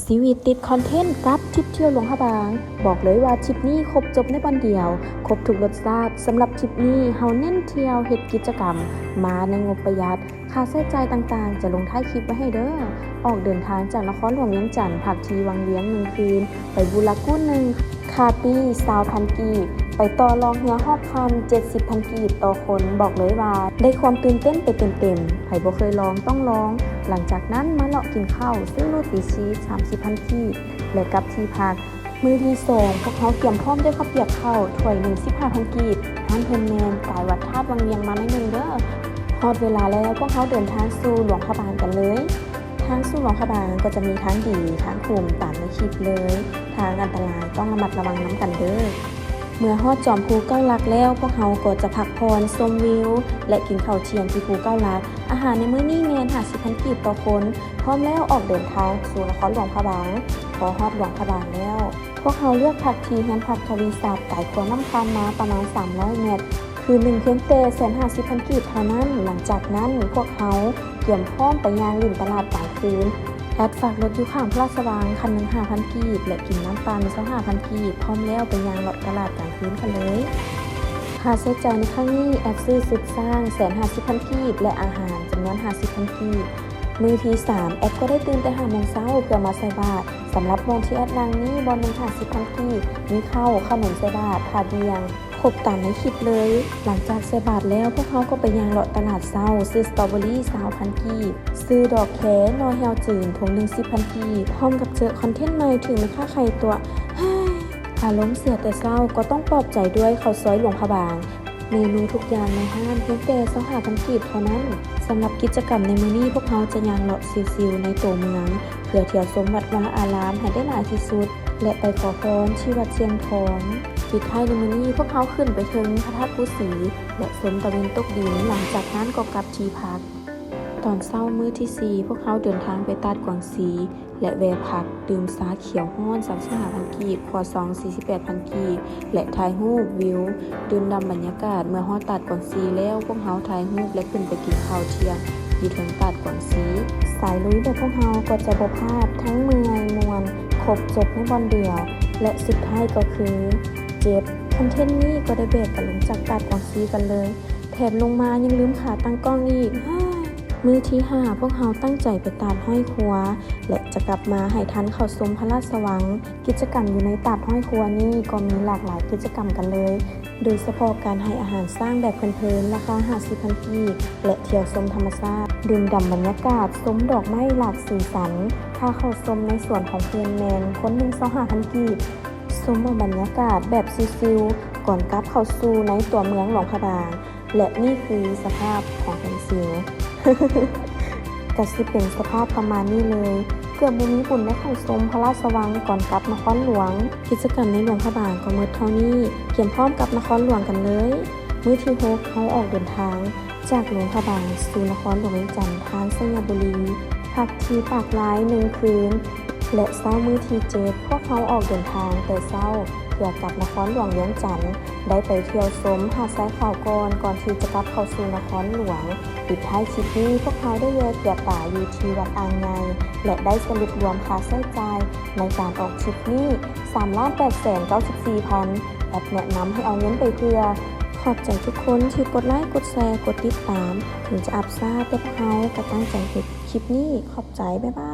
ชีวิตติดคอนเทนต์กับทริปเที่ยวหลวงพระบางบอกเลยว่าทริปนี้ครบจบในวันเดียวครบทุกรสชาติสำหรับทริปนี้เฮาเน้นเที่ยวเฮ็ดกิจกรรมมาในงบประหยัดค่าใช้จ่ายต่างๆจะลงท้ายคลิปไว้ให้เด้อออกเดินทางจากนครหลวงเวียงจันทร์พักที่วังเวียง1 คืนไปบูรากู1คาปี20,000 กีบไปต่อรองเรือฮอบคำ70,000 กีบต่อคนบอกเลยว่าได้ความตื่นเต้นไปเต็มๆไผบ่เคยลองต้องลองหลังจากนั้นมาเลาะกินข้าวซื้อโรตีชีส30,000 กีบและกลับที่พักมื้อที่2พวกเขาเตรียมพร้อมด้วยข้าวเปียกข้าวถ้วย1 15,000 กีบห้านเพิ่นแมนกายวัดธาตุวังเวียงมาหน่อยนึงเด้อฮอดเวลาแล้วพวกเขาเดินทางสู่หลวงพระบางกันเลยทางสู่หลวงพระบางก็จะมีทางดีทางภูมิตามในคลิปเลยทางอันตรายต้องระมัดระวังน้ำกันเด้อเมื่อฮอดจอมภูเก้าลักแล้วพวกเขาก็จะพักผ่อนชมวิวและกินข้าวเที่ยงที่ภูเก้าลักอาหารในมื้อนี้แม่น50,000 กีบต่อคนพร้อมแล้วออกเดินทางสู่นครหลวงพระบางพอฮอดหลวงพระบางแล้วพวกเขาเลือกพักที่เฮือนพักทวีศัพท์ไก่ขัวน้ำคานมาประมาณ300 เมตรคือ1เพียงแต่150,000 กีบเท่านั้นหลังจากนั้นพวกเขาเตรียมพร้อมไปย่างลิ่นตลาดกลางคืนแอดฝากรถอยู่ข้างพระราชวังคันหนึ่ง 5,000 กีบและกินน้ำปั่น25,000 กีบพร้อมแล้วไปย่างเลาะตลาดกลางคืนกันเลยค่าใช้จ่ายในครั้งนี้แอดซื้อสุดสร้าง150,000 กีบและอาหารจำนวน 50,000 กีบมื้อที่3แอดก็ได้ตื่นแต่5 โมงเช้าเพื่อมาใส่บาตรสำหรับบอนที่แอดนั่งนี้บอนหนึ่ง50,000 กีบมีข้าวขนมใส่บาตรผ้าเบียงครบตามในคลิปเลยหลังจากใส่บาตรแล้วพวกเขาก็ไปย่างเลาะตลาดเช้าซื้อสตรอเบอรี่20,000 กีบซื้อดอกแคนอแฮวจืนถุง10,000 กีบพร้อมกับเจอคอนเทนต์ใหม่ถึงไม่ค่าใครตัวอารมณ์เสียแต่เศร้าก็ต้องปลอบใจด้วยข้าวซอยหลวงพระบางเมนูทุกอย่างในห้างเพียงแต่25,000 กีบเท่านั้นสำหรับกิจกรรมในมื้อนี้พวกเขาจะย่างเลาะซิวๆในตัวเมืองเพื่อเที่ยวชมวัดวาอารามให้ได้หลายที่สุดและไปขอพรที่วัดเชียงทองปิดท้ายในมื้อนี้พวกเขาขึ้นไปถึงพระธาตุภูสีและชมตะวันตกดินหลังจากนั้นก็กลับที่พักตอนเช้ามื้อที่4พวกเขาเดินทางไปตาดกวางซีและแวะพักดื่มชาเขียวฮ้อน35,000 กีบครัวซอง48,000 กีบและถ่ายรูปวิวดื่มด่ำบรรยากาศเมื่อฮอดตาดกวางซีแล้วพวกเขาถ่ายรูปและขึ้นไปกินข้าวเที่ยงอยู่ถึงตาดกวางซีสายลุยแบบพวกเขาก็จะบ่พลาดทั้งเมื่อยมวนครบจบในบอนเดียวและสุดท้ายก็คือเจ็บคอนเทนต์นี้ก็ได้เบรกกันลงจากตาดกวางซีกันเลยแถมลงมายังลืมขาตั้งกล้องอีกมื้อที่5พวกเขาตั้งใจไปตาดห้อยครัวและจะกลับมาให้ทันเข้าชมพระราชวังกิจกรรมอยู่ในตาดห้อยครัวนี่ก็มีหลากหลายกิจกรรมกันเลยโดยเฉพาะการให้อาหารสร้างแบบเพลินๆราคา50,000 กีบและเที่ยวชมธรรมชาติดื่มด่ำบรรยากาศชมดอกไม้หลากสีสันถ้าเข้าชมในส่วนของเพื่อนแมนคนหนึ่ง25,000 กีบชมบรรยากาศแบบซิลๆก่อนกลับเข้าสู่ในตัวเมืองหลวงพระบางและนี่คือสภาพของเป็นสิว ก็สิเป็นสภาพประมาณนี้เลยเกือบบ่มีบุญได้เข้าชมพระราชวังก่อนกลับนครหลวงกิจกรรมในหลวงพระบางก็หมดเท่านี้เตรียมพร้อมกับนครหลวงกันเลยมื้อที่6เขาออกเดินทางจากหลวงพระบางสู่นครหลวงเวียงจันทร์ทางสัญบุรีพักที่ปากร้าย1 คืนและเช้ามื้อที่7พวกเขาออกเดินทางแต่เช้าเพื่อกลับนครหลวงเวียงจันทร์ได้ไปเที่ยวชมหาดทรายขาวก่อนที่จะกลับเข้าสู่นครหลวงปิดท้ายคลิปนี้พวกเขาได้แวะเกี่ยวป่าอยู่ที่วัดอ่างไงและได้สรุปรวมค่าใช้จ่ายในการออกทริปนี้ 3,894,000 แอดแนะนำให้เอาเงินไปเพื่อขอบใจทุกคนที่กดไลค์กดแชร์กดติดตามถึงจะอัพซ่าแต่พวกเขาก็ตั้งใจเฮ็ดคลิปนี้ขอบใจบ๊ายบาย